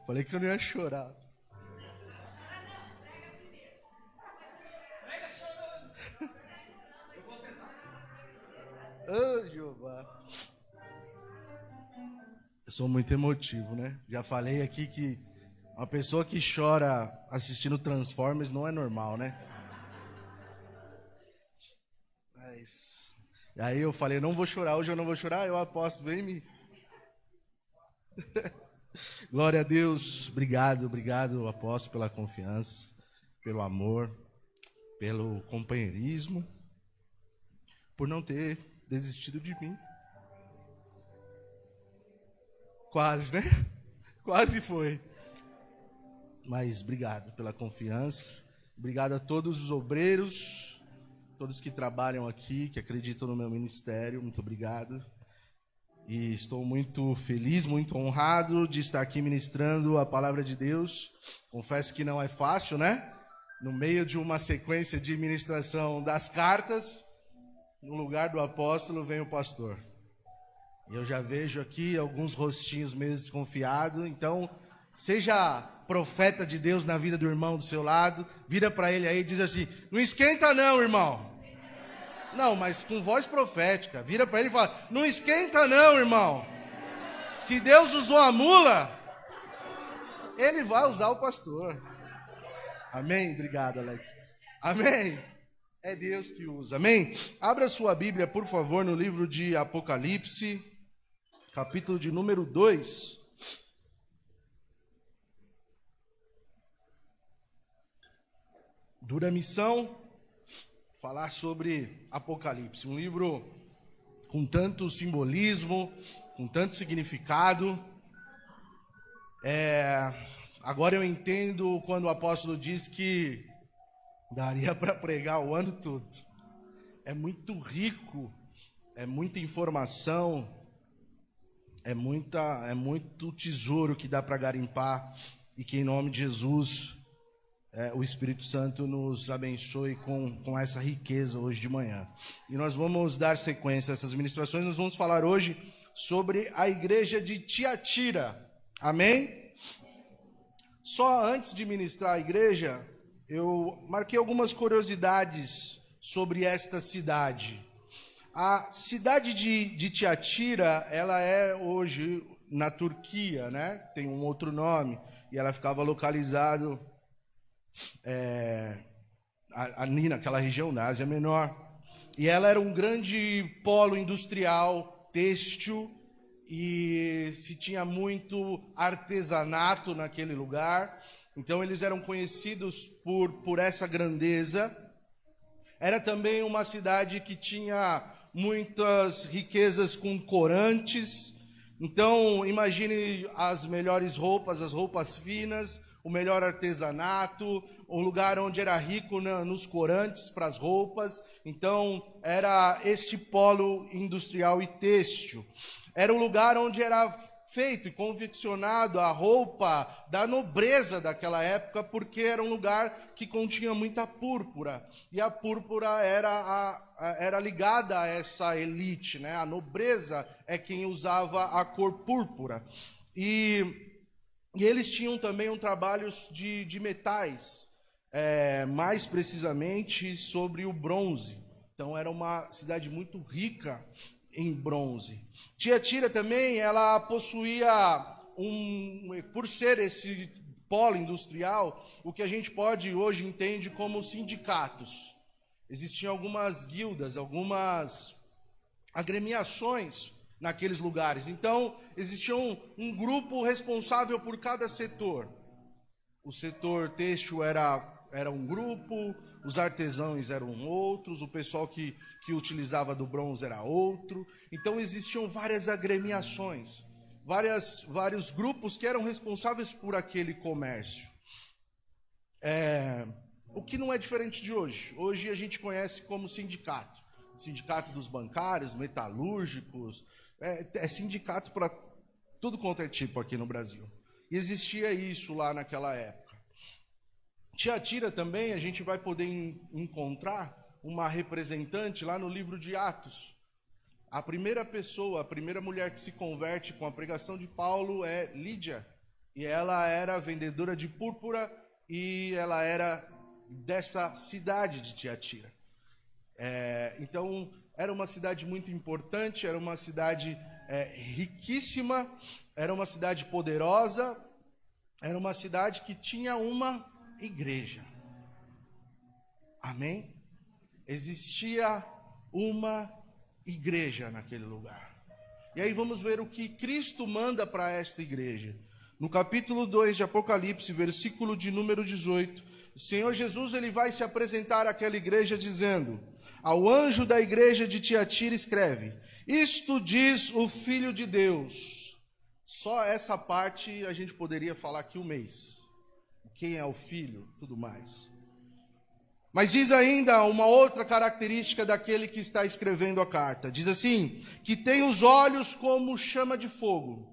Falei que eu não ia chorar. Ô, Jeová. Eu sou muito emotivo, né? Já falei aqui que uma pessoa que chora assistindo Transformers não é normal, né? Mas... E aí eu falei, não vou chorar, hoje eu não vou chorar, eu aposto, vem me... Glória a Deus, obrigado, apóstolo, pela confiança, pelo amor, pelo companheirismo, por não ter desistido de mim. Quase, né? Quase foi. Mas obrigado pela confiança, obrigado a todos os obreiros, todos que trabalham aqui, que acreditam no meu ministério, muito obrigado. E estou muito feliz, muito honrado de estar aqui ministrando a palavra de Deus. Confesso que não é fácil, né? No meio de uma sequência de ministração das cartas, no lugar do apóstolo vem o pastor. E eu já vejo aqui alguns rostinhos meio desconfiados, então seja profeta de Deus na vida do irmão do seu lado, vira para ele aí e diz assim, não esquenta não, irmão. Não, mas com voz profética. Vira para ele e fala, não esquenta não, irmão. Se Deus usou a mula, Ele vai usar o pastor. Amém? Obrigado, Alex. Amém? É Deus que usa. Amém? Abra sua Bíblia, por favor, no livro de Apocalipse, capítulo de número 2. Dura missão falar sobre Apocalipse, um livro com tanto simbolismo, com tanto significado. Agora eu entendo quando o apóstolo diz que daria para pregar o ano todo. É muito rico, é muita informação, é muito tesouro que dá para garimpar, e que em nome de Jesus o Espírito Santo nos abençoe com essa riqueza hoje de manhã. E nós vamos dar sequência a essas ministrações. Nós vamos falar hoje sobre a igreja de Tiatira. Amém? Só antes de ministrar a igreja, eu marquei algumas curiosidades sobre esta cidade. A cidade de Tiatira, ela é hoje na Turquia, né? Tem um outro nome, e ela ficava localizada ali naquela região da Ásia Menor, e ela era um grande polo industrial, têxtil, e se tinha muito artesanato naquele lugar, então eles eram conhecidos por essa grandeza. Era também uma cidade que tinha muitas riquezas com corantes, então imagine as melhores roupas, as roupas finas, o melhor artesanato, um lugar onde era rico nos corantes para as roupas. Então era esse polo industrial e têxtil. Era um lugar onde era feito e confeccionado a roupa da nobreza daquela época, porque era um lugar que continha muita púrpura, e a púrpura era ligada a essa elite, né? A nobreza é quem usava a cor púrpura. E eles tinham também um trabalho de metais, mais precisamente sobre o bronze. Então era uma cidade muito rica em bronze. Tiatira também, ela possuía, por ser esse polo industrial, o que a gente pode hoje entende como sindicatos. Existiam algumas guildas, algumas agremiações naqueles lugares. Então, existia um grupo responsável por cada setor. O setor têxtil era um grupo, os artesãos eram outros, o pessoal que utilizava do bronze era outro. Então, existiam várias agremiações, vários grupos que eram responsáveis por aquele comércio. O que não é diferente de hoje. Hoje a gente conhece como sindicato. Sindicato dos bancários, metalúrgicos, sindicato para tudo quanto é tipo aqui no Brasil. E existia isso lá naquela época. Tiatira também, a gente vai poder encontrar uma representante lá no livro de Atos. A primeira pessoa, a primeira mulher que se converte com a pregação de Paulo é Lídia. E ela era vendedora de púrpura e ela era dessa cidade de Tiatira. Então, era uma cidade muito importante, era uma cidade riquíssima, era uma cidade poderosa, era uma cidade que tinha uma igreja. Amém? Existia uma igreja naquele lugar. E aí vamos ver o que Cristo manda para esta igreja. No capítulo 2 de Apocalipse, versículo de número 18, o Senhor Jesus ele vai se apresentar àquela igreja dizendo: ao anjo da igreja de Tiatira escreve: isto diz o Filho de Deus. Só essa parte a gente poderia falar aqui um mês. Quem é o Filho, tudo mais. Mas diz ainda uma outra característica daquele que está escrevendo a carta. Diz assim, que tem os olhos como chama de fogo.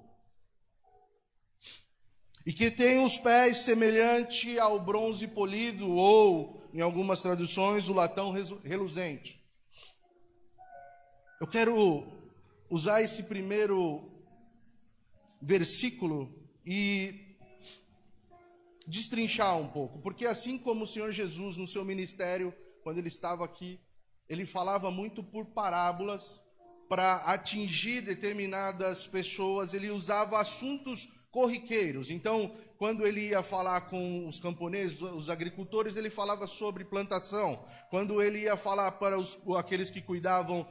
E que tem os pés semelhante ao bronze polido, ou, em algumas traduções, o latão reluzente. Eu quero usar esse primeiro versículo e destrinchar um pouco, porque assim como o Senhor Jesus no seu ministério, quando ele estava aqui, ele falava muito por parábolas para atingir determinadas pessoas, ele usava assuntos corriqueiros. Então, quando ele ia falar com os camponeses, os agricultores, ele falava sobre plantação. Quando ele ia falar para aqueles que cuidavam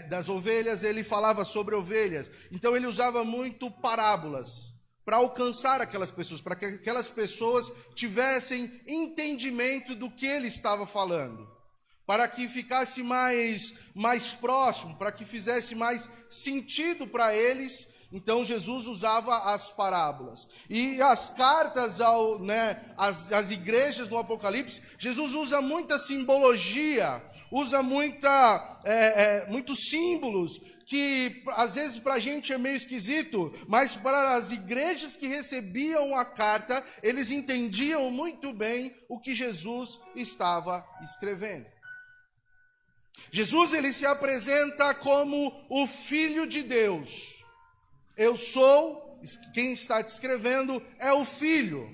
das ovelhas, ele falava sobre ovelhas. Então, ele usava muito parábolas para alcançar aquelas pessoas, para que aquelas pessoas tivessem entendimento do que ele estava falando, para que ficasse mais próximo, para que fizesse mais sentido para eles. Então Jesus usava as parábolas. E as cartas às igrejas no Apocalipse, Jesus usa muita simbologia, usa muitos símbolos, que às vezes para a gente é meio esquisito, mas para as igrejas que recebiam a carta, eles entendiam muito bem o que Jesus estava escrevendo. Jesus ele se apresenta como o Filho de Deus. Eu sou, quem está descrevendo é o Filho.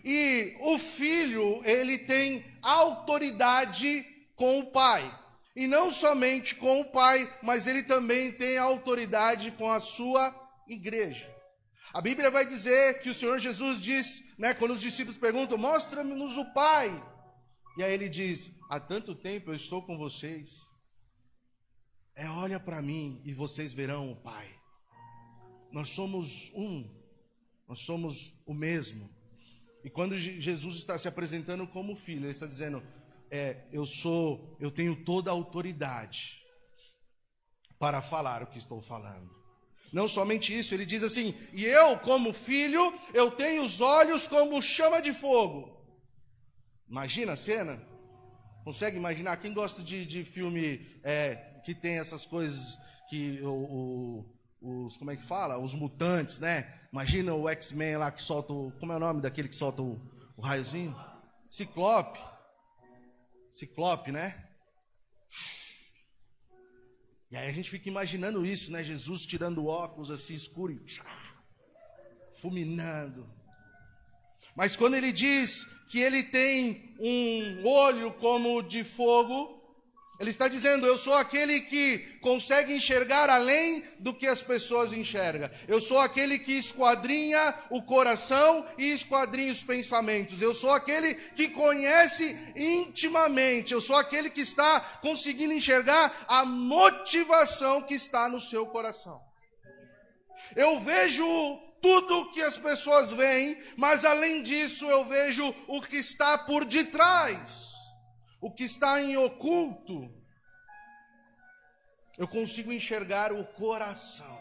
E o Filho, ele tem autoridade com o Pai. E não somente com o Pai, mas ele também tem autoridade com a sua igreja. A Bíblia vai dizer que o Senhor Jesus diz, quando os discípulos perguntam, mostra-nos o Pai. E aí ele diz, há tanto tempo eu estou com vocês, olha para mim e vocês verão o Pai. Nós somos um, nós somos o mesmo. E quando Jesus está se apresentando como Filho, ele está dizendo, eu tenho toda a autoridade para falar o que estou falando. Não somente isso, ele diz assim, e eu como Filho, eu tenho os olhos como chama de fogo. Imagina a cena? Consegue imaginar? Quem gosta de filme que tem essas coisas, que como é que fala? Os mutantes, Imagina o X-Men lá que solta como é o nome daquele que solta o raiozinho? Ciclope, E aí a gente fica imaginando isso, Jesus tirando o óculos assim escuro e fulminando. Mas quando ele diz que ele tem um olho como de fogo, ele está dizendo, eu sou aquele que consegue enxergar além do que as pessoas enxergam. Eu sou aquele que esquadrinha o coração e esquadrinha os pensamentos. Eu sou aquele que conhece intimamente. Eu sou aquele que está conseguindo enxergar a motivação que está no seu coração. Eu vejo tudo que as pessoas veem, mas além disso eu vejo o que está por detrás. O que está em oculto, eu consigo enxergar o coração.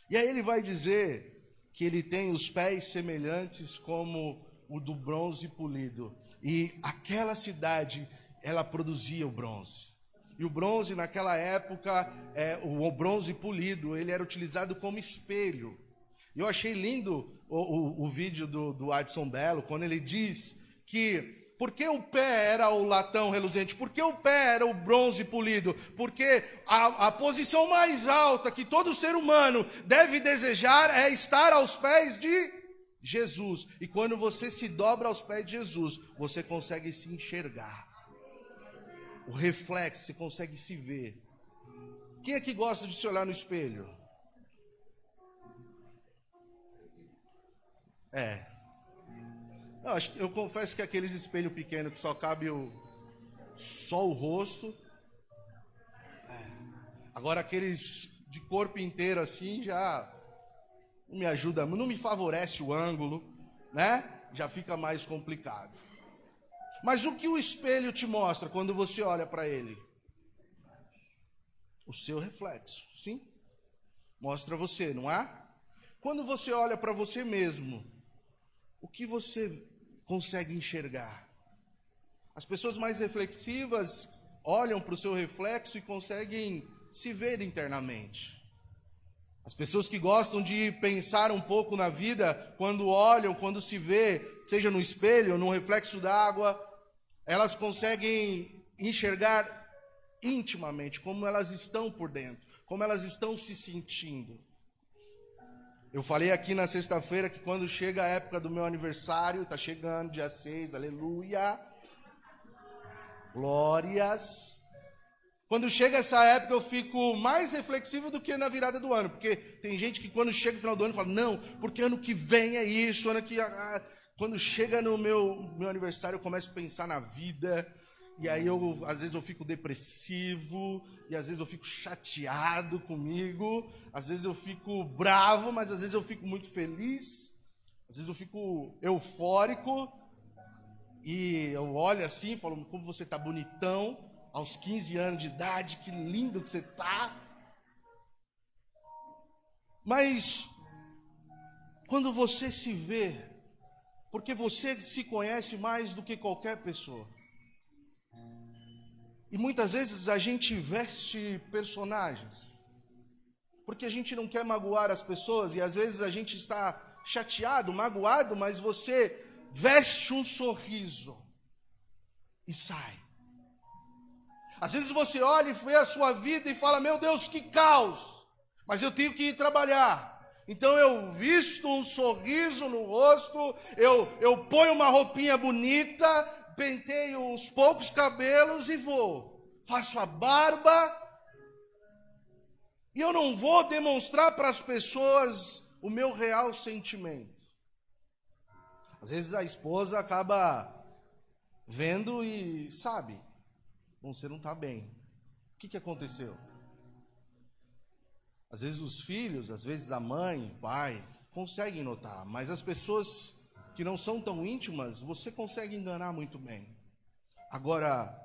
E aí ele vai dizer que ele tem os pés semelhantes como o do bronze polido. E aquela cidade, ela produzia o bronze. E o bronze naquela época, o bronze polido, ele era utilizado como espelho. E eu achei lindo o vídeo do Adson Bello, quando ele diz que Por que o pé era o latão reluzente? Por que o pé era o bronze polido? Porque a posição mais alta que todo ser humano deve desejar é estar aos pés de Jesus. E quando você se dobra aos pés de Jesus, você consegue se enxergar. O reflexo, você consegue se ver. Quem é que gosta de se olhar no espelho? Eu confesso que aqueles espelhos pequenos que só cabe só o rosto. Agora aqueles de corpo inteiro assim já não me ajuda, não me favorece o ângulo, né? Já fica mais complicado. Mas o que o espelho te mostra quando você olha para ele? O seu reflexo, sim? Mostra você, não é? Quando você olha para você mesmo, o que você consegue enxergar? As pessoas mais reflexivas olham para o seu reflexo e conseguem se ver internamente. As pessoas que gostam de pensar um pouco na vida, quando olham, quando se vê, seja no espelho ou no reflexo d'água, elas conseguem enxergar intimamente como elas estão por dentro, como elas estão se sentindo. Eu falei aqui na sexta-feira que quando chega a época do meu aniversário, está chegando dia 6, aleluia, glórias. Quando chega essa época eu fico mais reflexivo do que na virada do ano, porque tem gente que quando chega o final do ano fala, não, porque ano que vem é isso, ano que... Quando chega no meu aniversário eu começo a pensar na vida, e aí às vezes eu fico depressivo, e às vezes eu fico chateado comigo, às vezes eu fico bravo, mas às vezes eu fico muito feliz, às vezes eu fico eufórico, e eu olho assim e falo, como você está bonitão, aos 15 anos de idade, que lindo que você está. Mas, quando você se vê, porque você se conhece mais do que qualquer pessoa, e muitas vezes a gente veste personagens, porque a gente não quer magoar as pessoas, e às vezes a gente está chateado, magoado, mas você veste um sorriso e sai. Às vezes você olha e vê a sua vida e fala, meu Deus, que caos, mas eu tenho que ir trabalhar. Então eu visto um sorriso no rosto, eu ponho uma roupinha bonita, penteio os poucos cabelos e vou. Faço a barba. E eu não vou demonstrar para as pessoas o meu real sentimento. Às vezes a esposa acaba vendo e sabe, você não está bem. O que aconteceu? Às vezes os filhos, às vezes a mãe, o pai, conseguem notar, mas as pessoas que não são tão íntimas, você consegue enganar muito bem. Agora,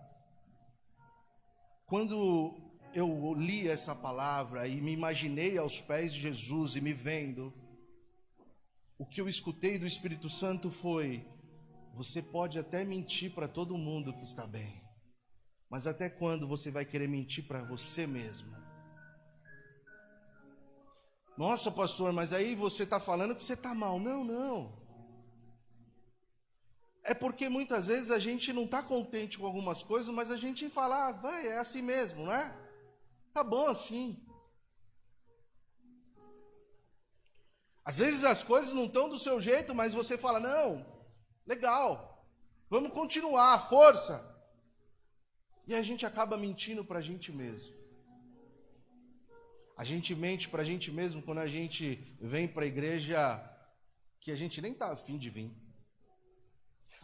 quando eu li essa palavra e me imaginei aos pés de Jesus e me vendo, o que eu escutei do Espírito Santo foi, você pode até mentir para todo mundo que está bem, mas até quando você vai querer mentir para você mesmo? Nossa, pastor, mas aí você está falando que você está mal. Não, não. É porque muitas vezes a gente não está contente com algumas coisas, mas a gente fala, vai, é assim mesmo, não é? Tá bom assim. Às vezes as coisas não estão do seu jeito, mas você fala, não, legal, vamos continuar, força. E a gente acaba mentindo para a gente mesmo. A gente mente para a gente mesmo quando a gente vem para a igreja que a gente nem está afim de vir.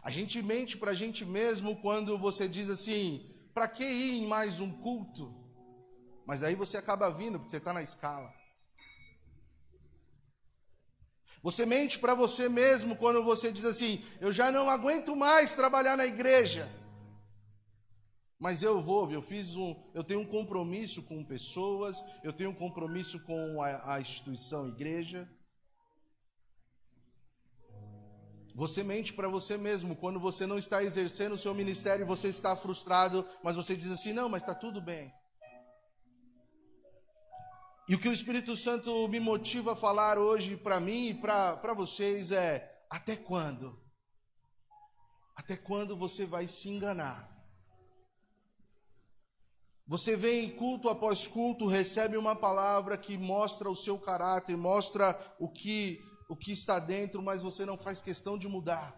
A gente mente para a gente mesmo quando você diz assim, para que ir em mais um culto? Mas aí você acaba vindo porque você está na escala. Você mente para você mesmo quando você diz assim, eu já não aguento mais trabalhar na igreja. Mas eu tenho um compromisso com pessoas, eu tenho um compromisso com a instituição igreja. Você mente para você mesmo quando você não está exercendo o seu ministério e você está frustrado, mas você diz assim, não, mas está tudo bem. E o que o Espírito Santo me motiva a falar hoje para mim e para vocês é, até quando? Até quando você vai se enganar? Você vem culto após culto, recebe uma palavra que mostra o seu caráter, mostra o que está dentro, mas você não faz questão de mudar.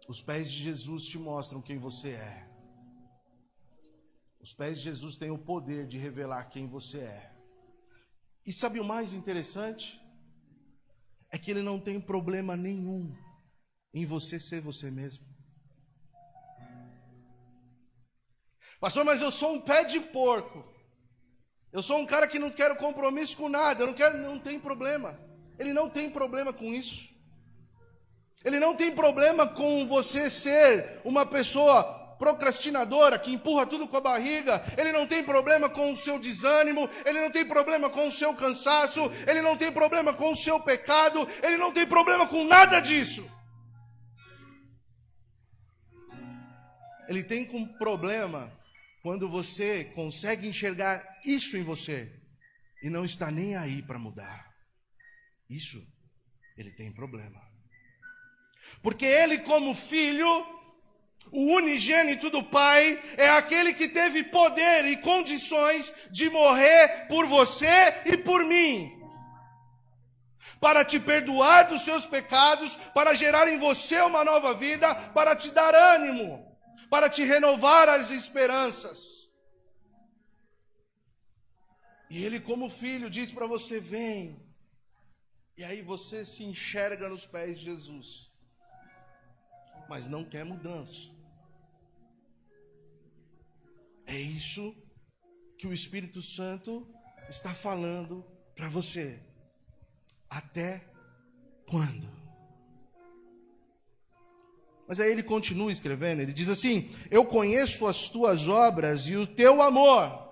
Os pés de Jesus te mostram quem você é. Os pés de Jesus têm o poder de revelar quem você é. E sabe o mais interessante? É que ele não tem problema nenhum em você ser você mesmo. Pastor, mas eu sou um pé de porco. Eu sou um cara que não quero compromisso com nada. Não tem problema. Ele não tem problema com isso. Ele não tem problema com você ser uma pessoa procrastinadora, que empurra tudo com a barriga. Ele não tem problema com o seu desânimo. Ele não tem problema com o seu cansaço. Ele não tem problema com o seu pecado. Ele não tem problema com nada disso. Ele tem problema quando você consegue enxergar isso em você e não está nem aí para mudar. Isso, ele tem problema. Porque ele, como filho, o unigênito do Pai, é aquele que teve poder e condições de morrer por você e por mim, para te perdoar dos seus pecados, para gerar em você uma nova vida, para te dar ânimo, para te renovar as esperanças. E ele, como filho, diz para você: vem. E aí você se enxerga nos pés de Jesus, mas não quer mudança. É isso que o Espírito Santo está falando para você. Até quando? Mas aí ele continua escrevendo, ele diz assim: eu conheço as tuas obras e o teu amor.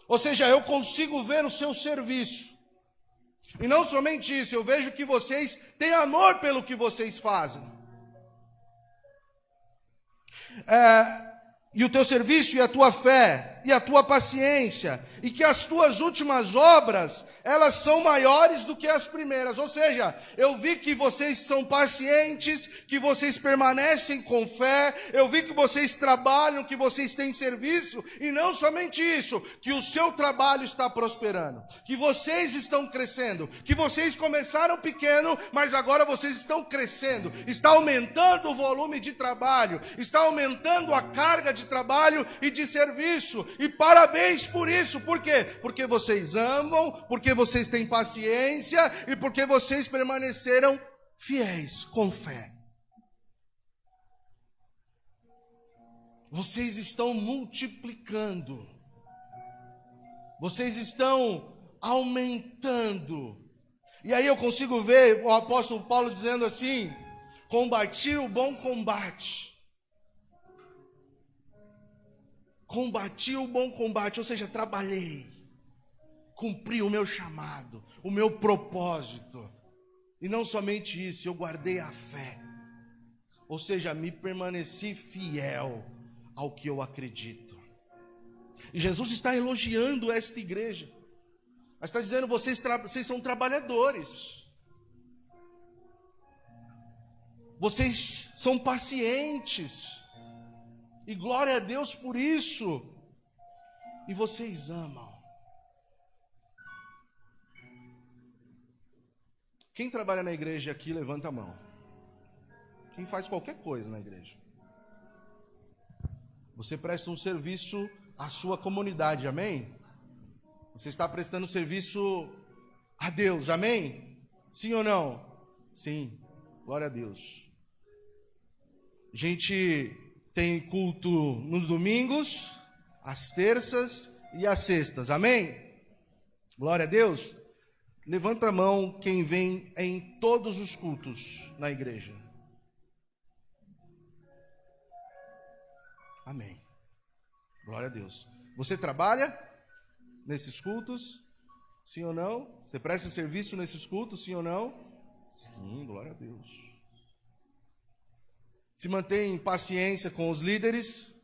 Ou seja, eu consigo ver o seu serviço. E não somente isso, eu vejo que vocês têm amor pelo que vocês fazem. E o teu serviço, e a tua fé, e a tua paciência, e que as tuas últimas obras, elas são maiores do que as primeiras. Ou seja, eu vi que vocês são pacientes, que vocês permanecem com fé, eu vi que vocês trabalham, que vocês têm serviço, e não somente isso, que o seu trabalho está prosperando, que vocês estão crescendo, que vocês começaram pequeno, mas agora vocês estão crescendo, está aumentando o volume de trabalho, está aumentando a carga de trabalho e de serviço, e parabéns por isso. Por quê? Porque vocês amam, porque vocês têm paciência e porque vocês permaneceram fiéis com fé. Vocês estão multiplicando, vocês estão aumentando. E aí eu consigo ver o apóstolo Paulo dizendo assim: combati o bom combate. Combati o bom combate, ou seja, trabalhei, cumpri o meu chamado, o meu propósito. E não somente isso, eu guardei a fé. Ou seja, me permaneci fiel ao que eu acredito. E Jesus está elogiando esta igreja. Ele está dizendo: vocês são trabalhadores. Vocês são pacientes. E glória a Deus por isso. E vocês amam. Quem trabalha na igreja aqui, levanta a mão. Quem faz qualquer coisa na igreja. Você presta um serviço à sua comunidade, amém? Você está prestando serviço a Deus, amém? Sim ou não? Sim, glória a Deus. Gente tem culto nos domingos, às terças e às sextas, amém? Glória a Deus. Levanta a mão quem vem em todos os cultos na igreja. Amém. Glória a Deus. Você trabalha nesses cultos? Sim ou não? Você presta serviço nesses cultos? Sim ou não? Sim, glória a Deus. Se mantém em paciência com os líderes?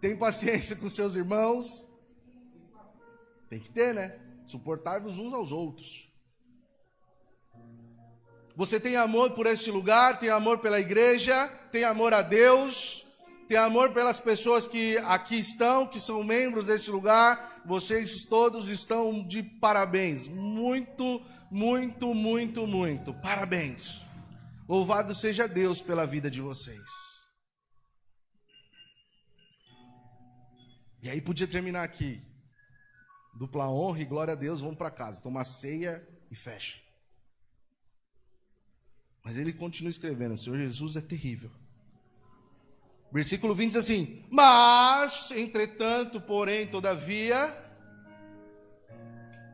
Tem paciência com seus irmãos? Tem que ter, né? Suportar-vos uns aos outros. Você tem amor por este lugar, tem amor pela igreja, tem amor a Deus, tem amor pelas pessoas que aqui estão, que são membros desse lugar. Vocês todos estão de parabéns. Muito, muito, muito, muito. Parabéns. Louvado seja Deus pela vida de vocês. E aí podia terminar aqui. Dupla honra e glória a Deus, vamos para casa. Toma ceia e fecha. Mas ele continua escrevendo, o Senhor Jesus é terrível. Versículo 20 diz assim: mas, entretanto, porém, todavia,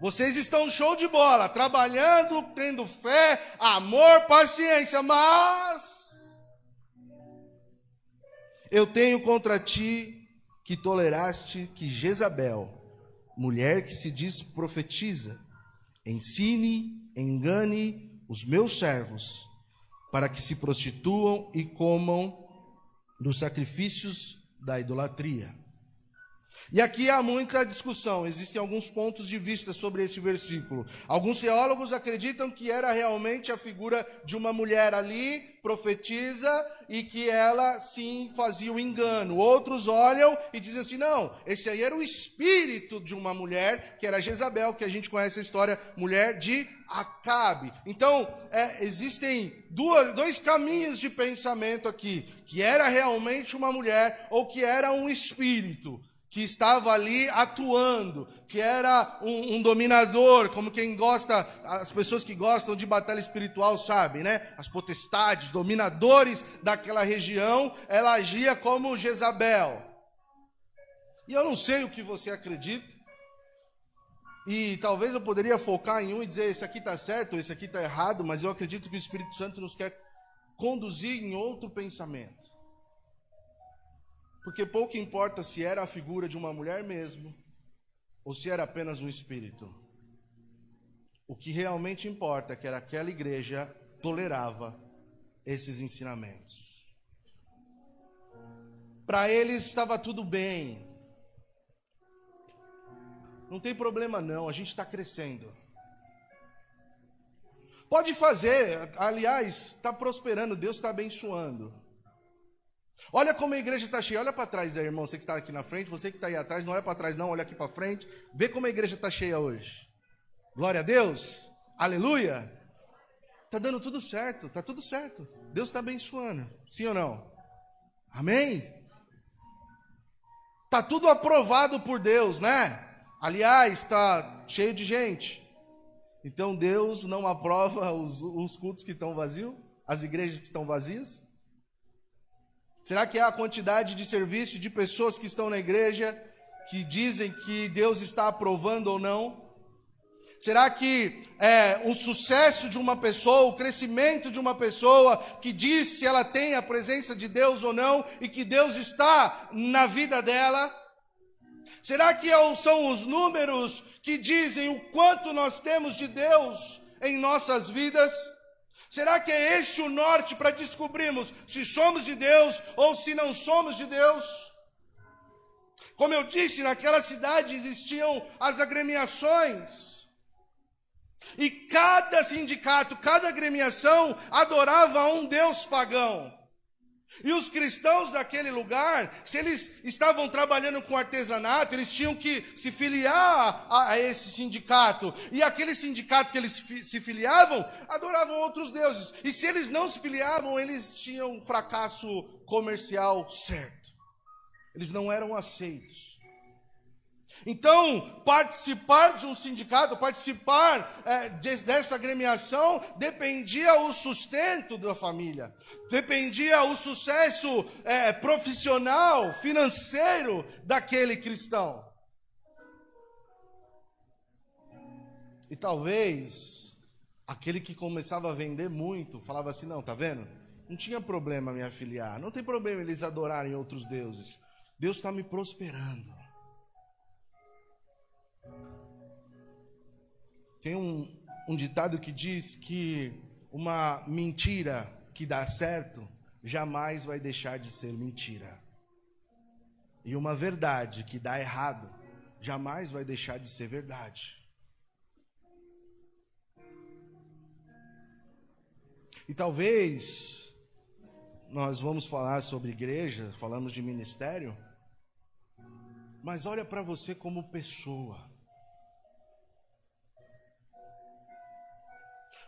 vocês estão show de bola, trabalhando, tendo fé, amor, paciência, mas eu tenho contra ti que toleraste que Jezabel, mulher que se diz profetiza, engane os meus servos, para que se prostituam e comam dos sacrifícios da idolatria. E aqui há muita discussão, existem alguns pontos de vista sobre esse versículo. Alguns teólogos acreditam que era realmente a figura de uma mulher ali, profetiza, e que ela sim fazia o engano. Outros olham e dizem assim, não, esse aí era o espírito de uma mulher, que era Jezabel, que a gente conhece a história, mulher de Acabe. Então, existem dois caminhos de pensamento aqui, que era realmente uma mulher ou que era um espírito que estava ali atuando, que era um dominador, como quem gosta, as pessoas que gostam de batalha espiritual sabem, né? As potestades, dominadores daquela região, ela agia como Jezabel. E eu não sei o que você acredita, e talvez eu poderia focar em um e dizer, esse aqui está certo, esse aqui está errado, mas eu acredito que o Espírito Santo nos quer conduzir em outro pensamento. Porque pouco importa se era a figura de uma mulher mesmo, ou se era apenas um espírito. O que realmente importa é que aquela igreja tolerava esses ensinamentos. Para eles estava tudo bem. Não tem problema não, a gente está crescendo. Pode fazer, aliás, está prosperando, Deus está abençoando. Olha como a igreja está cheia, olha para trás aí, irmão, você que está aqui na frente, você que está aí atrás, não olha para trás não, olha aqui para frente, vê como a igreja está cheia hoje. Glória a Deus, aleluia. Está dando tudo certo, está tudo certo, Deus está abençoando, sim ou não? Amém? Está tudo aprovado por Deus, né? Aliás, está cheio de gente. Então Deus não aprova os cultos que estão vazios, as igrejas que estão vazias? Será que é a quantidade de serviço de pessoas que estão na igreja que dizem que Deus está aprovando ou não? Será que é o sucesso de uma pessoa, o crescimento de uma pessoa que diz se ela tem a presença de Deus ou não e que Deus está na vida dela? Será que são os números que dizem o quanto nós temos de Deus em nossas vidas? Será que é este o norte para descobrirmos se somos de Deus ou se não somos de Deus? Como eu disse, naquela cidade existiam as agremiações. E cada sindicato, cada agremiação adorava a um deus pagão. E os cristãos daquele lugar, se eles estavam trabalhando com artesanato, eles tinham que se filiar a esse sindicato. E aquele sindicato que eles se filiavam, adoravam outros deuses. E se eles não se filiavam, eles tinham um fracasso comercial certo. Eles não eram aceitos. Então, participar de um sindicato, dessa agremiação, dependia o sustento da família, dependia o sucesso profissional, financeiro daquele cristão. E talvez, aquele que começava a vender muito, falava assim, não, tá vendo? Não tinha problema me afiliar, não tem problema eles adorarem outros deuses. Deus está me prosperando. Tem um ditado que diz que uma mentira que dá certo jamais vai deixar de ser mentira. E uma verdade que dá errado jamais vai deixar de ser verdade. E talvez nós vamos falar sobre igreja, falamos de ministério, mas olha para você como pessoa.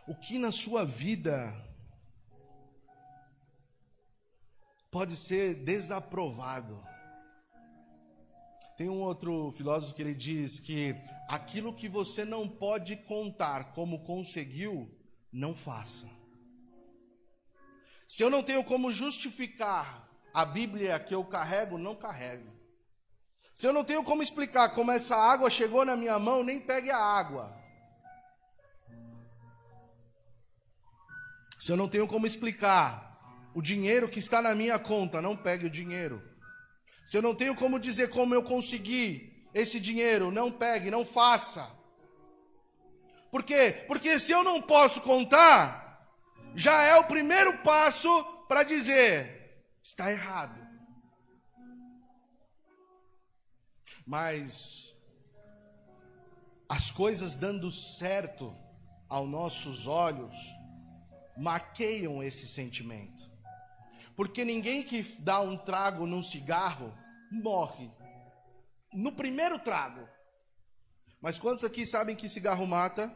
O que na sua vida pode ser desaprovado? Tem um outro filósofo que ele diz que aquilo que você não pode contar como conseguiu, não faça. Se eu não tenho como justificar a Bíblia que eu carrego, não carrego. Se eu não tenho como explicar como essa água chegou na minha mão, nem pegue a água. Se eu não tenho como explicar o dinheiro que está na minha conta, não pegue o dinheiro. Se eu não tenho como dizer como eu consegui esse dinheiro, não pegue, não faça. Por quê? Porque se eu não posso contar, já é o primeiro passo para dizer, está errado. Mas as coisas dando certo aos nossos olhos maqueiam esse sentimento. Porque ninguém que dá um trago num cigarro morre no primeiro trago. Mas quantos aqui sabem que cigarro mata?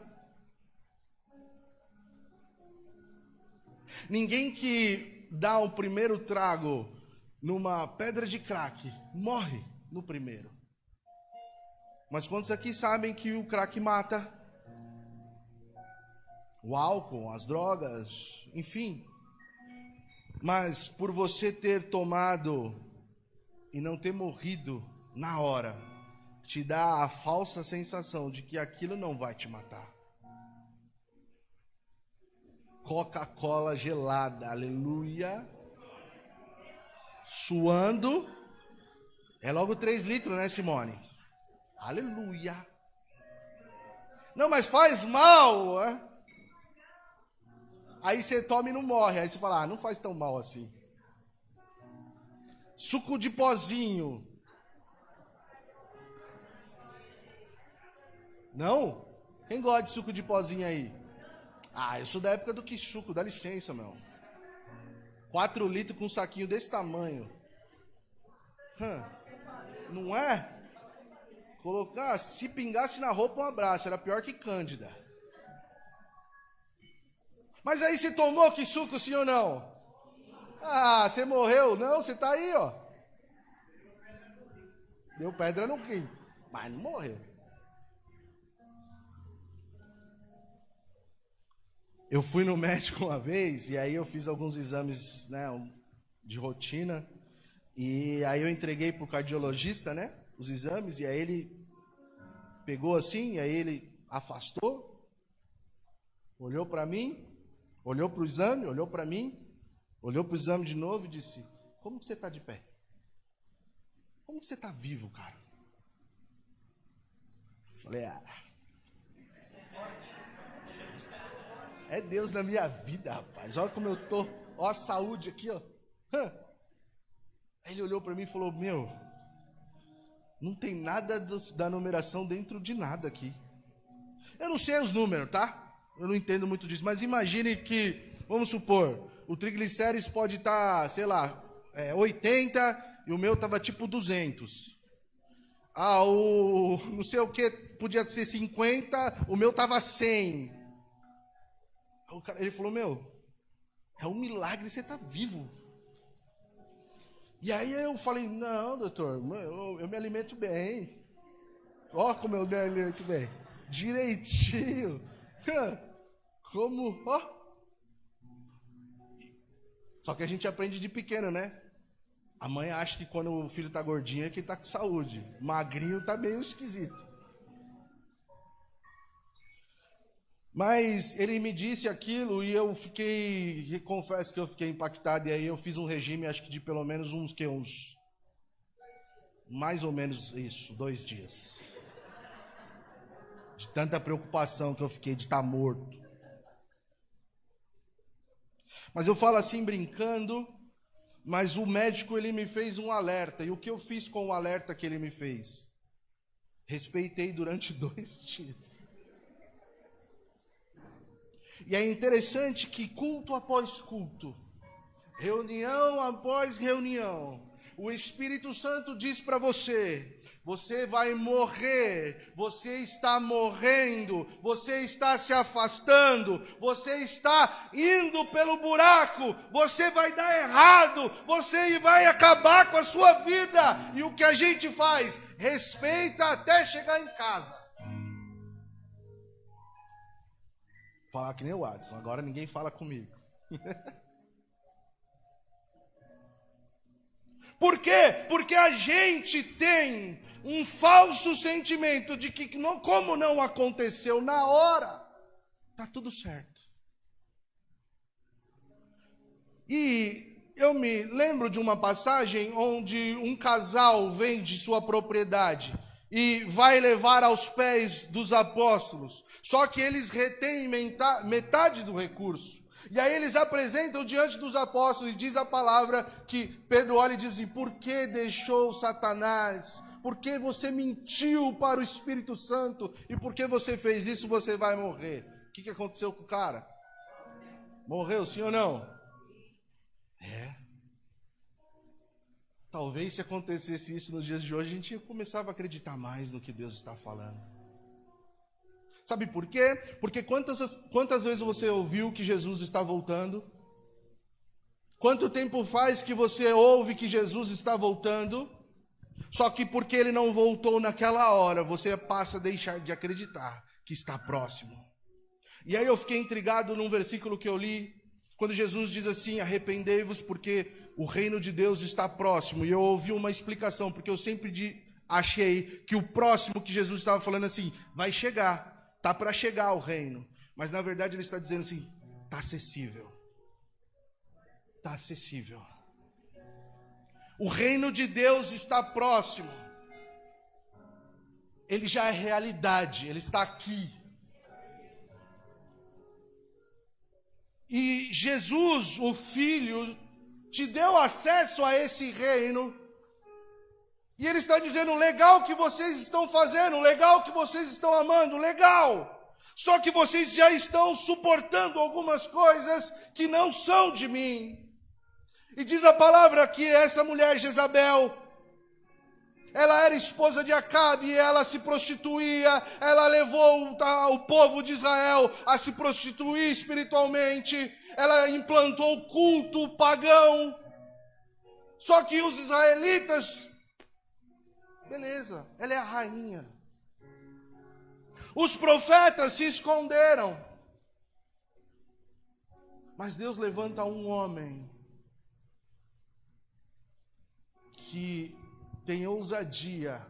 Ninguém que dá um primeiro trago numa pedra de crack morre no primeiro. Mas quantos aqui sabem que o crack mata? O álcool, as drogas, enfim. Mas por você ter tomado e não ter morrido na hora, te dá a falsa sensação de que aquilo não vai te matar. Coca-Cola gelada, aleluia. Suando. É logo 3 litros, né, Simone? Aleluia. Não, mas faz mal, hein? Aí você toma e não morre. Aí você fala, não faz tão mal assim. Suco de pozinho. Não? Quem gosta de suco de pozinho aí? Eu sou da época do que suco, dá licença, meu. 4 litros com um saquinho desse tamanho. Não é? Colocar, se pingasse na roupa, um abraço. Era pior que Cândida. Mas aí você tomou que suco, sim ou não? Você morreu? Não, você tá aí, ó. Deu pedra no rim, mas não morreu. Eu fui no médico uma vez, e aí eu fiz alguns exames, né, de rotina, e aí eu entreguei pro cardiologista, né, os exames, e aí ele pegou assim, e aí ele afastou, olhou para mim, olhou para o exame, olhou para mim, olhou para o exame de novo e disse, como que você está de pé? Como que você está vivo, cara? Falei, é Deus na minha vida, rapaz. Olha como eu tô, ó a saúde aqui, ó. Aí ele olhou para mim e falou, não tem nada da numeração dentro de nada aqui. Eu não sei os números, tá? Eu não entendo muito disso, mas imagine que, vamos supor, o triglicérides pode estar, sei lá, 80 e o meu estava tipo 200. O não sei o que podia ser 50, o meu estava 100. Ele falou, é um milagre você estar vivo. E aí eu falei, não, doutor, eu me alimento bem. Ó como eu me alimento bem. Direitinho. Como, ó. Só que a gente aprende de pequeno, né? A mãe acha que quando o filho tá gordinho é que tá com saúde. Magrinho tá meio esquisito. Mas ele me disse aquilo e eu confesso que eu fiquei impactado. E aí eu fiz um regime, acho que de pelo menos mais ou menos isso, 2 dias. De tanta preocupação que eu fiquei de estar morto. Mas eu falo assim brincando, mas o médico ele me fez um alerta. E o que eu fiz com o alerta que ele me fez? Respeitei durante 2 dias. E é interessante que culto após culto, reunião após reunião, o Espírito Santo diz para você: você vai morrer, você está morrendo, você está se afastando, você está indo pelo buraco, você vai dar errado, você vai acabar com a sua vida. E o que a gente faz? Respeita até chegar em casa. Falar que nem o Adson, agora ninguém fala comigo. Por quê? Porque a gente tem um falso sentimento de que como não aconteceu na hora, tá tudo certo. E eu me lembro de uma passagem onde um casal vende sua propriedade e vai levar aos pés dos apóstolos, só que eles retêm metade do recurso. E aí eles apresentam diante dos apóstolos, e diz a palavra que Pedro olha e diz assim: por que deixou Satanás? Por que você mentiu para o Espírito Santo? E por que você fez isso? Você vai morrer. O que aconteceu com o cara? Morreu, sim ou não? Talvez se acontecesse isso nos dias de hoje, a gente começava a acreditar mais no que Deus está falando. Sabe por quê? Porque quantas vezes você ouviu que Jesus está voltando? Quanto tempo faz que você ouve que Jesus está voltando? Só que porque ele não voltou naquela hora, você passa a deixar de acreditar que está próximo. E aí eu fiquei intrigado num versículo que eu li, quando Jesus diz assim: arrependei-vos porque o reino de Deus está próximo. E eu ouvi uma explicação, porque eu sempre achei que o próximo que Jesus estava falando assim, vai chegar. Está para chegar o reino. Mas na verdade ele está dizendo assim: está acessível. Está acessível. O reino de Deus está próximo. Ele já é realidade. Ele está aqui. E Jesus, o Filho, te deu acesso a esse reino. E ele está dizendo: legal que vocês estão fazendo, legal que vocês estão amando, legal. Só que vocês já estão suportando algumas coisas que não são de mim. E diz a palavra que essa mulher Jezabel, ela era esposa de Acabe, ela se prostituía, ela levou o povo de Israel a se prostituir espiritualmente, ela implantou culto pagão. Só que os israelitas, beleza, ela é a rainha. Os profetas se esconderam. Mas Deus levanta um homem que tem ousadia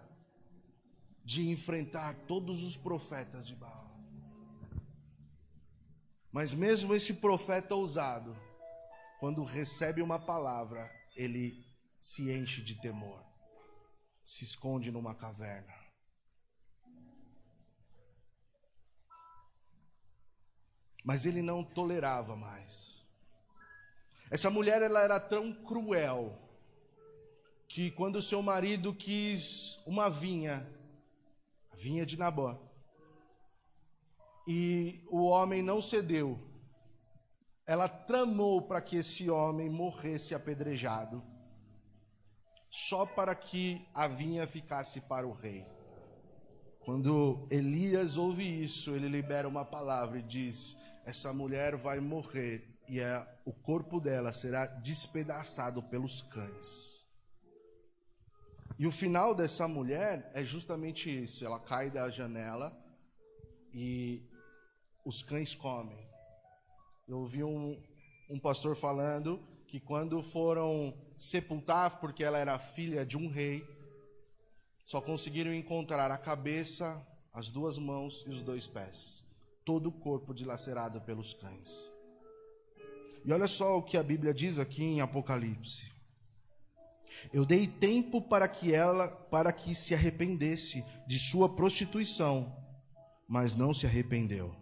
de enfrentar todos os profetas de Baal. Mas mesmo esse profeta ousado, quando recebe uma palavra, ele se enche de temor. Se esconde numa caverna. Mas ele não tolerava mais. Essa mulher, ela era tão cruel que quando seu marido quis uma vinha de Nabó, e o homem não cedeu, ela tramou para que esse homem morresse apedrejado, só para que a vinha ficasse para o rei. Quando Elias ouve isso, ele libera uma palavra e diz: essa mulher vai morrer e o corpo dela será despedaçado pelos cães. E o final dessa mulher é justamente isso: ela cai da janela e os cães comem. Eu ouvi um pastor falando que quando foram sepultar, porque ela era filha de um rei, só conseguiram encontrar a cabeça, as duas mãos e os dois pés. Todo o corpo dilacerado pelos cães. E olha só o que a Bíblia diz aqui em Apocalipse. Eu dei tempo para que se arrependesse de sua prostituição, mas não se arrependeu.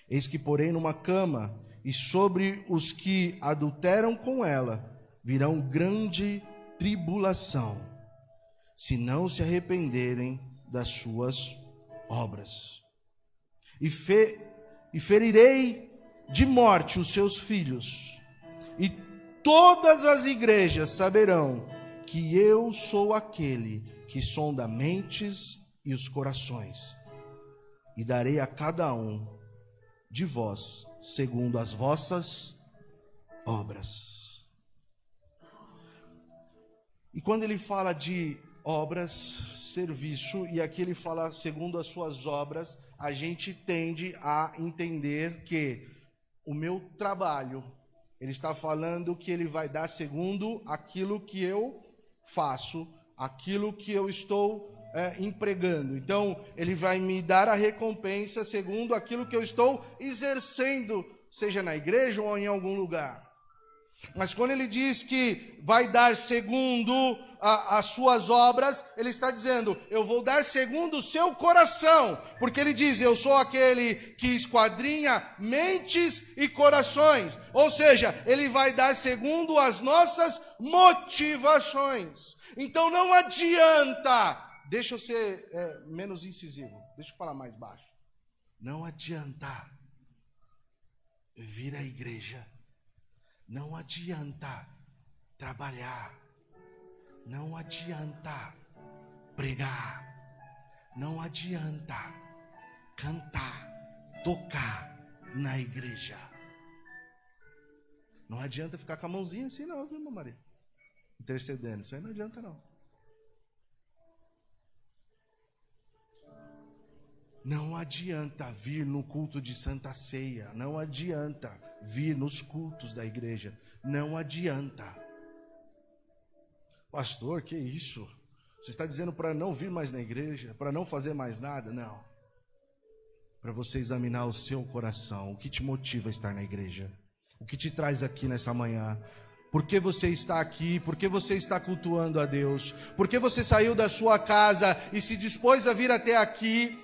Eis que porém numa cama, e sobre os que adulteram com ela virão grande tribulação, se não se arrependerem das suas obras. E ferirei de morte os seus filhos, e todas as igrejas saberão que eu sou aquele que sonda mentes e os corações, e darei a cada um de vós segundo as vossas obras. E quando ele fala de obras, serviço, e aqui ele fala segundo as suas obras, a gente tende a entender que o meu trabalho, ele está falando que ele vai dar segundo aquilo que eu faço, aquilo que eu estou empregando. Então, ele vai me dar a recompensa segundo aquilo que eu estou exercendo, seja na igreja ou em algum lugar. Mas quando ele diz que vai dar segundo as suas obras, ele está dizendo, eu vou dar segundo o seu coração, porque ele diz, eu sou aquele que esquadrinha mentes e corações, ou seja, ele vai dar segundo as nossas motivações. Então não adianta, deixa eu ser menos incisivo, deixa eu falar mais baixo, não adianta vir à igreja, não adianta trabalhar, não adianta pregar, não adianta cantar, tocar na igreja. Não adianta ficar com a mãozinha assim não, viu, irmã Maria? Intercedendo, isso aí não adianta não. Não adianta vir no culto de Santa Ceia, não adianta vir nos cultos da igreja, não adianta. Pastor, que isso? Você está dizendo para não vir mais na igreja, para não fazer mais nada? Não. Para você examinar o seu coração, o que te motiva a estar na igreja, o que te traz aqui nessa manhã. Por que você está aqui? Por que você está cultuando a Deus? Por que você saiu da sua casa e se dispôs a vir até aqui?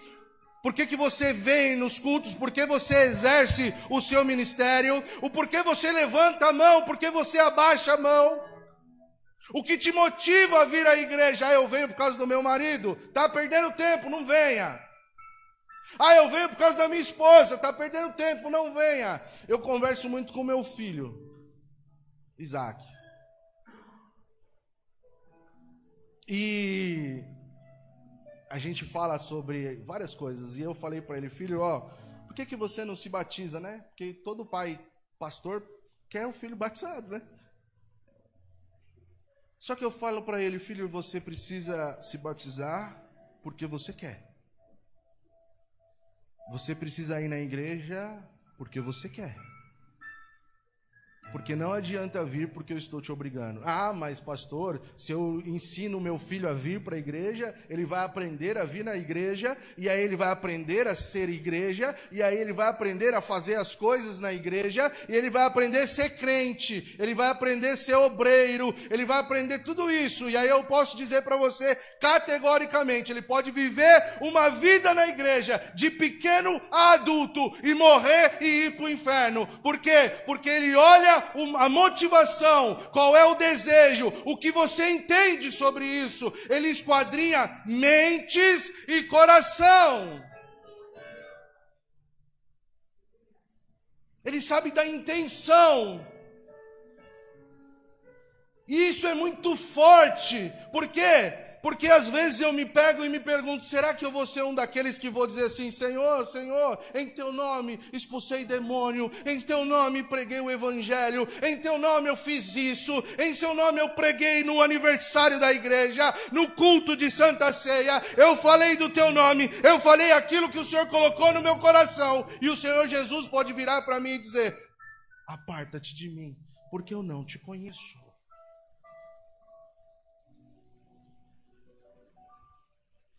Por que você vem nos cultos? Por que você exerce o seu ministério? O porquê você levanta a mão? Por que você abaixa a mão? O que te motiva a vir à igreja? Ah, eu venho por causa do meu marido. Está perdendo tempo, não venha. Ah, eu venho por causa da minha esposa. Está perdendo tempo, não venha. Eu converso muito com meu filho, Isaac. E a gente fala sobre várias coisas, e eu falei para ele, filho, por que você não se batiza, né? Porque todo pai, pastor, quer o filho batizado, né? Só que eu falo para ele, filho, você precisa se batizar porque você quer. Você precisa ir na igreja porque você quer. Porque não adianta vir porque eu estou te obrigando. Ah, mas pastor, se eu ensino meu filho a vir para a igreja, ele vai aprender a vir na igreja, e aí ele vai aprender a ser igreja, e aí ele vai aprender a fazer as coisas na igreja, e ele vai aprender a ser crente, ele vai aprender a ser obreiro, ele vai aprender tudo isso. E aí eu posso dizer para você, categoricamente, ele pode viver uma vida na igreja, de pequeno a adulto, e morrer e ir para o inferno. Por quê? Porque ele olha a motivação, qual é o desejo, o que você entende sobre isso. Ele esquadrinha mentes e coração. Ele sabe da intenção. E isso é muito forte. Por quê? Porque às vezes eu me pego e me pergunto, será que eu vou ser um daqueles que vou dizer assim, Senhor, Senhor, em teu nome expulsei demônio, em teu nome preguei o evangelho, em teu nome eu fiz isso, em seu nome eu preguei no aniversário da igreja, no culto de Santa Ceia, eu falei do teu nome, eu falei aquilo que o Senhor colocou no meu coração, e o Senhor Jesus pode virar para mim e dizer, aparta-te de mim, porque eu não te conheço.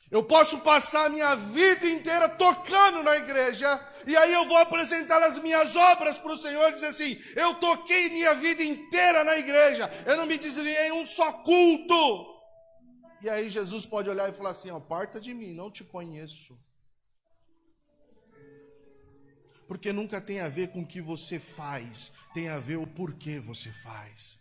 Eu posso passar a minha vida inteira tocando na igreja, e aí eu vou apresentar as minhas obras para o Senhor e dizer assim, eu toquei minha vida inteira na igreja, eu não me desviei em um só culto. E aí Jesus pode olhar e falar assim, aparta de mim, não te conheço. Porque nunca tem a ver com o que você faz, tem a ver o porquê você faz.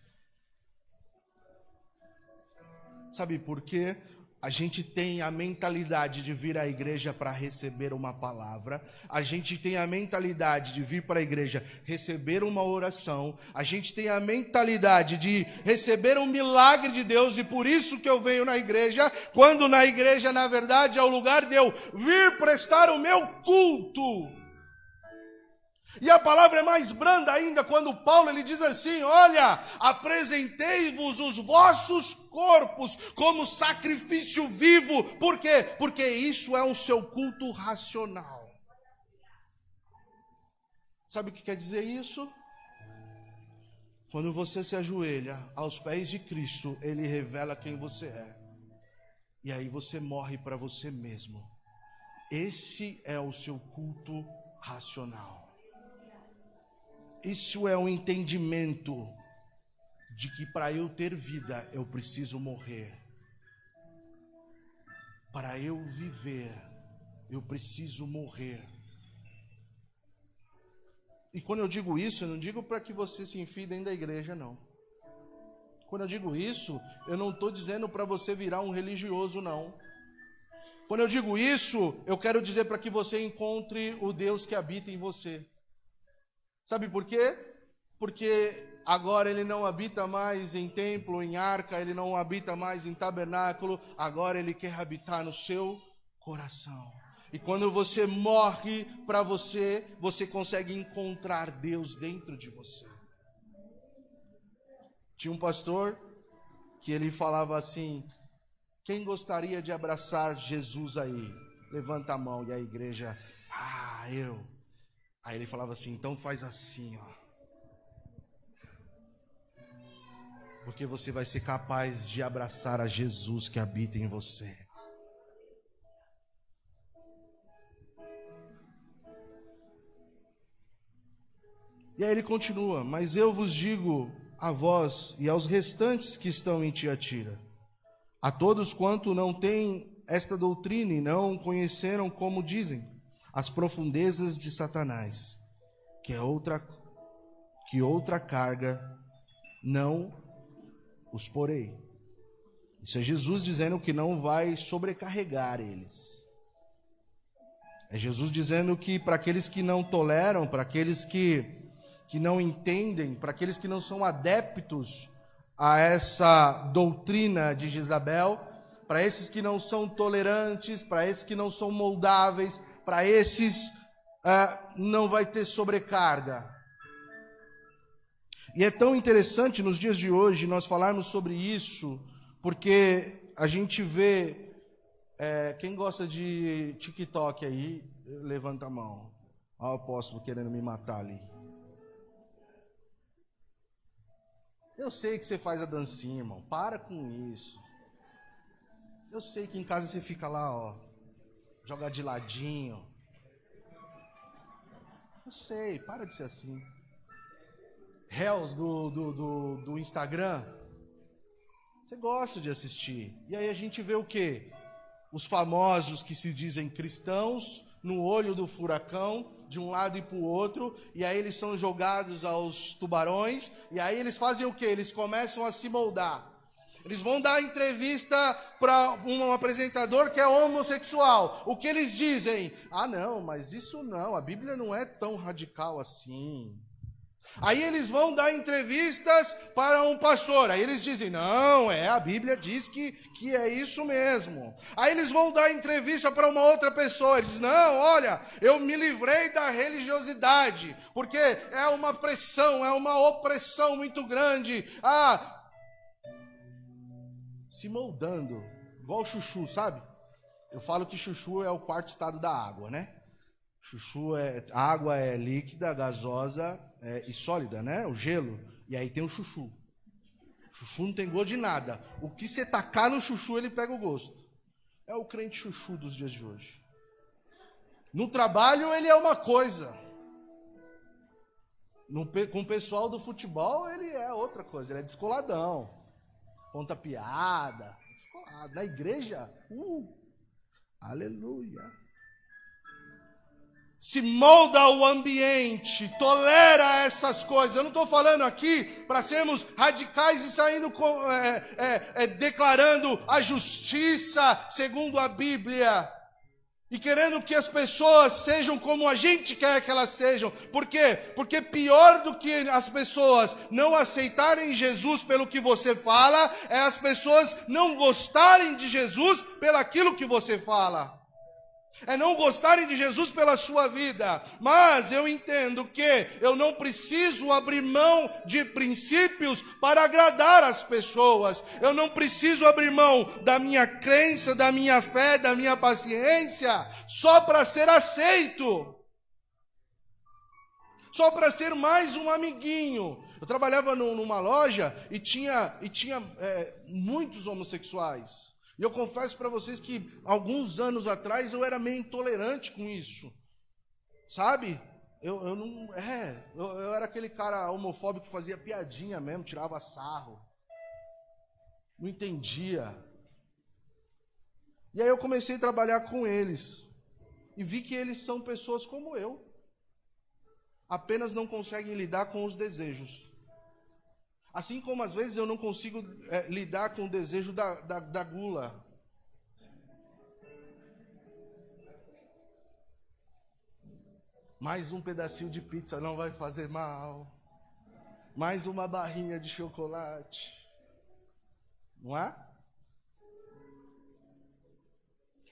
Sabe por quê? A gente tem a mentalidade de vir à igreja para receber uma palavra. A gente tem a mentalidade de vir para a igreja receber uma oração. A gente tem a mentalidade de receber um milagre de Deus. E por isso que eu venho na igreja, quando na igreja, na verdade, é o lugar de eu vir prestar o meu culto. E a palavra é mais branda ainda quando Paulo ele diz assim: olha, apresentei-vos os vossos corpos como sacrifício vivo. Por quê? Porque isso é o seu culto racional. Sabe o que quer dizer isso? Quando você se ajoelha aos pés de Cristo, Ele revela quem você é. E aí você morre para você mesmo. Esse é o seu culto racional. Isso é um entendimento de que para eu ter vida, eu preciso morrer. Para eu viver, eu preciso morrer. E quando eu digo isso, eu não digo para que você se enfie dentro da igreja, não. Quando eu digo isso, eu não estou dizendo para você virar um religioso, não. Quando eu digo isso, eu quero dizer para que você encontre o Deus que habita em você. Sabe por quê? Porque agora Ele não habita mais em templo, em arca, Ele não habita mais em tabernáculo, agora Ele quer habitar no seu coração. E quando você morre para você, você consegue encontrar Deus dentro de você. Tinha um pastor que ele falava assim: quem gostaria de abraçar Jesus aí? Levanta a mão. E a igreja, eu. Aí ele falava assim: então faz assim, ó. Porque você vai ser capaz de abraçar a Jesus que habita em você. E aí ele continua: mas eu vos digo a vós e aos restantes que estão em Tiatira, a todos quanto não têm esta doutrina e não conheceram, como dizem, as profundezas de Satanás, que outra carga não os porei. Isso é Jesus dizendo que não vai sobrecarregar eles. É Jesus dizendo que para aqueles que não toleram, para aqueles que não entendem, para aqueles que não são adeptos a essa doutrina de Jezabel, para esses que não são tolerantes, para esses que não são moldáveis, para esses não vai ter sobrecarga. E é tão interessante nos dias de hoje nós falarmos sobre isso, porque a gente vê, quem gosta de TikTok aí, levanta a mão. Olha o apóstolo querendo me matar ali. Eu sei que você faz a dancinha, irmão, para com isso. Eu sei que em casa você fica lá, ó, joga de ladinho. Eu sei, para de ser assim. Réus do Instagram, você gosta de assistir. E aí a gente vê o quê? Os famosos que se dizem cristãos, no olho do furacão, de um lado e para o outro, e aí eles são jogados aos tubarões, e aí eles fazem o quê? Eles começam a se moldar. Eles vão dar entrevista para um apresentador que é homossexual. O que eles dizem? Não, mas isso não, a Bíblia não é tão radical assim. Aí eles vão dar entrevistas para um pastor. Aí eles dizem, não, a Bíblia diz que é isso mesmo. Aí eles vão dar entrevista para uma outra pessoa. Eles dizem, não, olha, eu me livrei da religiosidade, porque é uma pressão, é uma opressão muito grande. Se moldando, igual o chuchu, sabe? Eu falo que chuchu é o quarto estado da água, né? A água é líquida, gasosa e sólida, né? O gelo. E aí tem o chuchu. O chuchu não tem gosto de nada. O que você tacar no chuchu, ele pega o gosto. É o crente chuchu dos dias de hoje. No trabalho, ele é uma coisa. Com o pessoal do futebol, ele é outra coisa. Ele é descoladão. Conta piada. Descolado. Na igreja, aleluia. se molda ao ambiente, tolera essas coisas. Eu não estou falando aqui para sermos radicais e saindo declarando a justiça segundo a Bíblia e querendo que as pessoas sejam como a gente quer que elas sejam. Por quê? Porque pior do que as pessoas não aceitarem Jesus pelo que você fala, é as pessoas não gostarem de Jesus pelo aquilo que você fala. É não gostarem de Jesus pela sua vida. Mas eu entendo que eu não preciso abrir mão de princípios para agradar as pessoas. Eu não preciso abrir mão da minha crença, da minha fé, da minha paciência, só para ser aceito. Só para ser mais um amiguinho. Eu trabalhava numa loja e tinha muitos homossexuais. E eu confesso para vocês que alguns anos atrás eu era meio intolerante com isso. Sabe? Eu era aquele cara homofóbico que fazia piadinha mesmo, tirava sarro. Não entendia. E aí eu comecei a trabalhar com eles. E vi que eles são pessoas como eu. Apenas não conseguem lidar com os desejos. Assim como às vezes eu não consigo lidar com o desejo da gula. Mais um pedacinho de pizza não vai fazer mal. Mais uma barrinha de chocolate. Não é?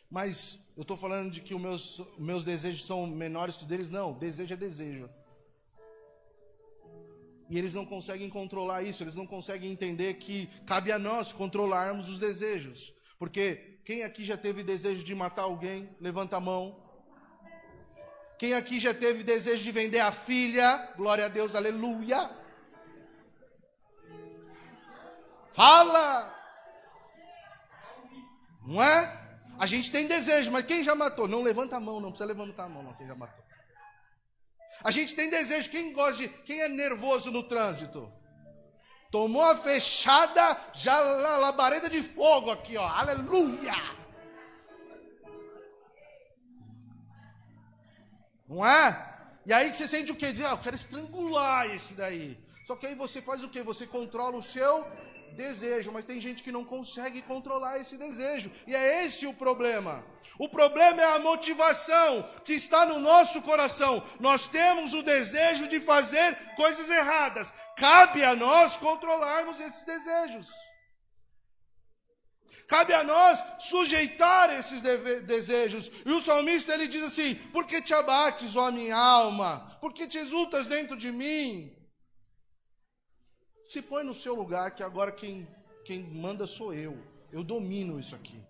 Mas eu estou falando de que os meus desejos são menores que os deles? Não, desejo é desejo. E eles não conseguem controlar isso, eles não conseguem entender que cabe a nós controlarmos os desejos. Porque quem aqui já teve desejo de matar alguém? Levanta a mão. Quem aqui já teve desejo de vender a filha? Glória a Deus, aleluia. Fala! Não é? A gente tem desejo, mas quem já matou? Não levanta a mão, não precisa levantar a mão, não, quem já matou. A gente tem desejo, quem é nervoso no trânsito? Tomou a fechada, já labareda de fogo aqui, ó, aleluia! Não é? E aí você sente o quê? Diz, eu quero estrangular esse daí. Só que aí você faz o quê? Você controla o seu desejo, mas tem gente que não consegue controlar esse desejo. E é esse o problema. O problema é a motivação que está no nosso coração. Nós temos o desejo de fazer coisas erradas. Cabe a nós controlarmos esses desejos. Cabe a nós sujeitar esses desejos. E o salmista ele diz assim: por que te abates, ó minha alma? Por que te exultas dentro de mim? Se põe no seu lugar, que agora quem manda sou eu. Eu domino isso aqui.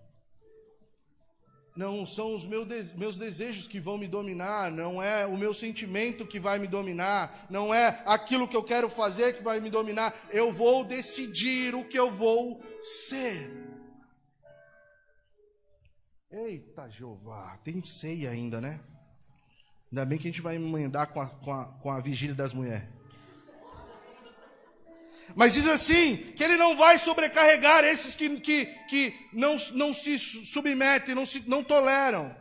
Não são os meus desejos que vão me dominar, não é o meu sentimento que vai me dominar, não é aquilo que eu quero fazer que vai me dominar. Eu vou decidir o que eu vou ser. Eita, Jeová, tem ceia ainda, né? Ainda bem que a gente vai emendar com a vigília das mulheres. Mas diz assim, que ele não vai sobrecarregar esses que não se submetem, não toleram.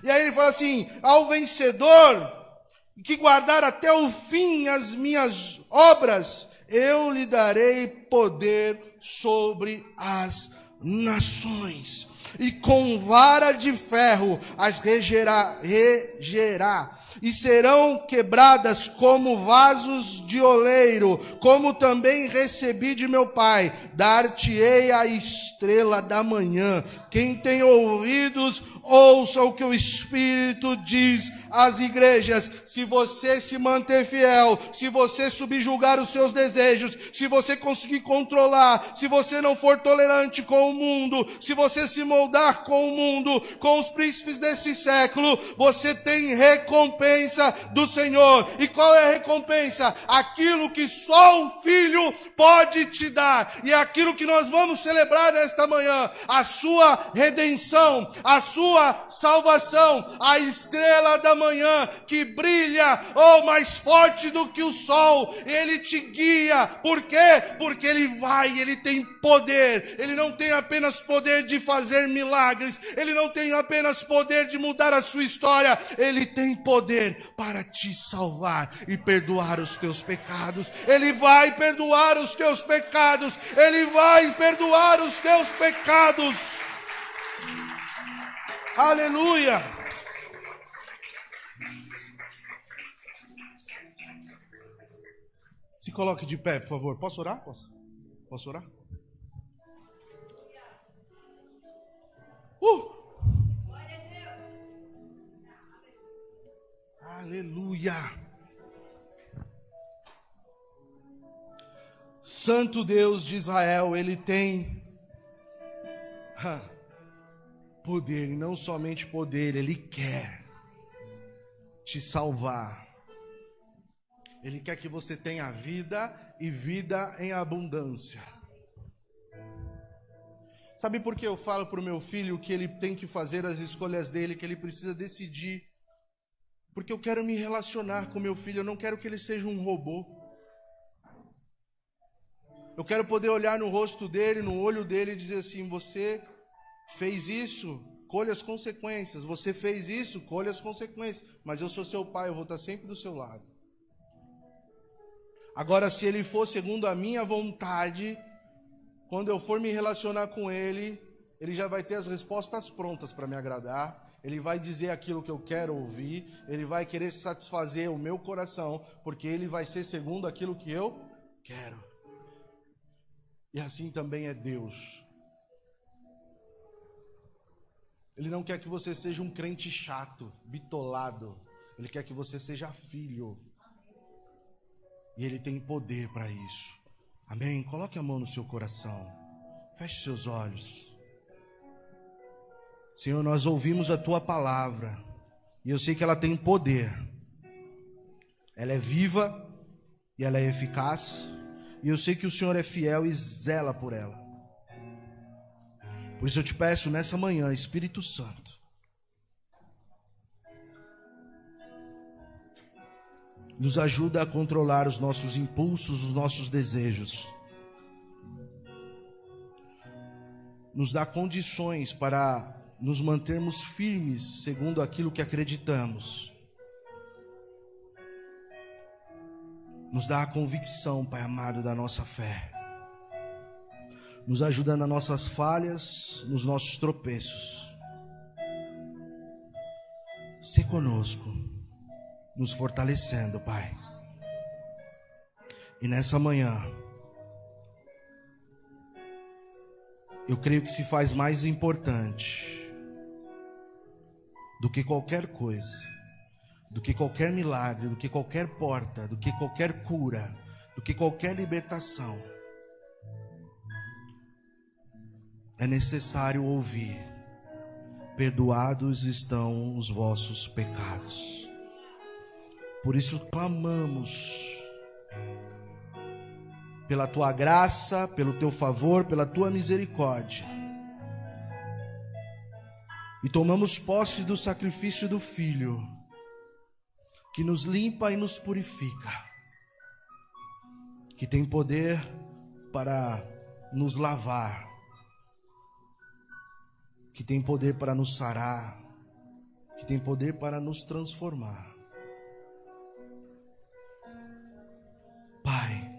E aí ele fala assim: ao vencedor, que guardar até o fim as minhas obras, eu lhe darei poder sobre as nações. E com vara de ferro as regerá, e serão quebradas como vasos de oleiro, como também recebi de meu Pai, dar-te-ei a estrela da manhã. Quem tem ouvidos, ouça o que o Espírito diz às igrejas. Se você se manter fiel, se você subjugar os seus desejos, se você conseguir controlar, se você não for tolerante com o mundo, se você se moldar com o mundo, com os príncipes desse século, você tem recompensa do Senhor. E qual é a recompensa? Aquilo que só o Filho pode te dar. E é aquilo que nós vamos celebrar nesta manhã: a sua redenção, a sua salvação, a estrela da manhã que brilha, mais forte do que o sol. Ele te guia. Por quê? Porque ele tem poder. Ele não tem apenas poder de fazer milagres, ele não tem apenas poder de mudar a sua história, ele tem poder poder para te salvar e perdoar os teus pecados. Ele vai perdoar os teus pecados. Ele vai perdoar os teus pecados. Aleluia. Se coloque de pé, por favor. Posso orar? Posso orar? Aleluia. Santo Deus de Israel, Ele tem poder, e não somente poder, Ele quer te salvar. Ele quer que você tenha vida e vida em abundância. Sabe por que eu falo para o meu filho que ele tem que fazer as escolhas dele, que ele precisa decidir? Porque eu quero me relacionar com meu filho, eu não quero que ele seja um robô. Eu quero poder olhar no rosto dele, no olho dele e dizer assim: você fez isso, colhe as consequências. Você fez isso, colhe as consequências. Mas eu sou seu pai, eu vou estar sempre do seu lado. Agora, se ele for segundo a minha vontade, quando eu for me relacionar com ele, ele já vai ter as respostas prontas para me agradar. Ele vai dizer aquilo que eu quero ouvir. Ele vai querer satisfazer o meu coração, porque ele vai ser segundo aquilo que eu quero. E assim também é Deus. Ele não quer que você seja um crente chato, bitolado. Ele quer que você seja filho. E Ele tem poder para isso. Amém? Coloque a mão no seu coração. Feche seus olhos. Senhor, nós ouvimos a Tua palavra. E eu sei que ela tem poder. Ela é viva e ela é eficaz. E eu sei que o Senhor é fiel e zela por ela. Por isso eu te peço nessa manhã, Espírito Santo, nos ajuda a controlar os nossos impulsos, os nossos desejos. Nos dá condições para nos mantermos firmes segundo aquilo que acreditamos. Nos dá a convicção, Pai amado, da nossa fé. Nos ajuda nas nossas falhas, nos nossos tropeços. Se conosco, nos fortalecendo, Pai. E nessa manhã, eu creio que se faz mais importante do que qualquer coisa, do que qualquer milagre, do que qualquer porta, do que qualquer cura, do que qualquer libertação. É necessário ouvir: perdoados estão os vossos pecados. Por isso clamamos pela Tua graça, pelo Teu favor, pela Tua misericórdia. E tomamos posse do sacrifício do Filho, que nos limpa e nos purifica, que tem poder para nos lavar, que tem poder para nos sarar, que tem poder para nos transformar. Pai,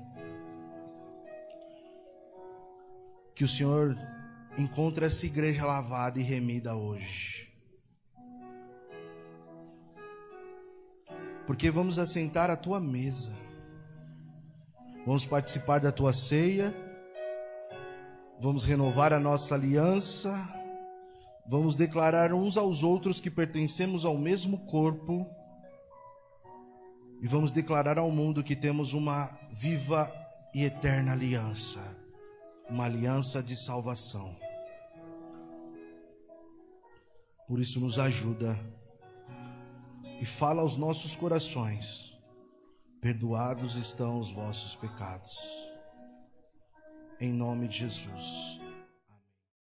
que o Senhor encontre essa igreja lavada e remida hoje. Porque vamos assentar à Tua mesa, vamos participar da Tua ceia, vamos renovar a nossa aliança, vamos declarar uns aos outros que pertencemos ao mesmo corpo, e vamos declarar ao mundo que temos uma viva e eterna aliança, uma aliança de salvação. Por isso nos ajuda e fala aos nossos corações: perdoados estão os vossos pecados. Em nome de Jesus.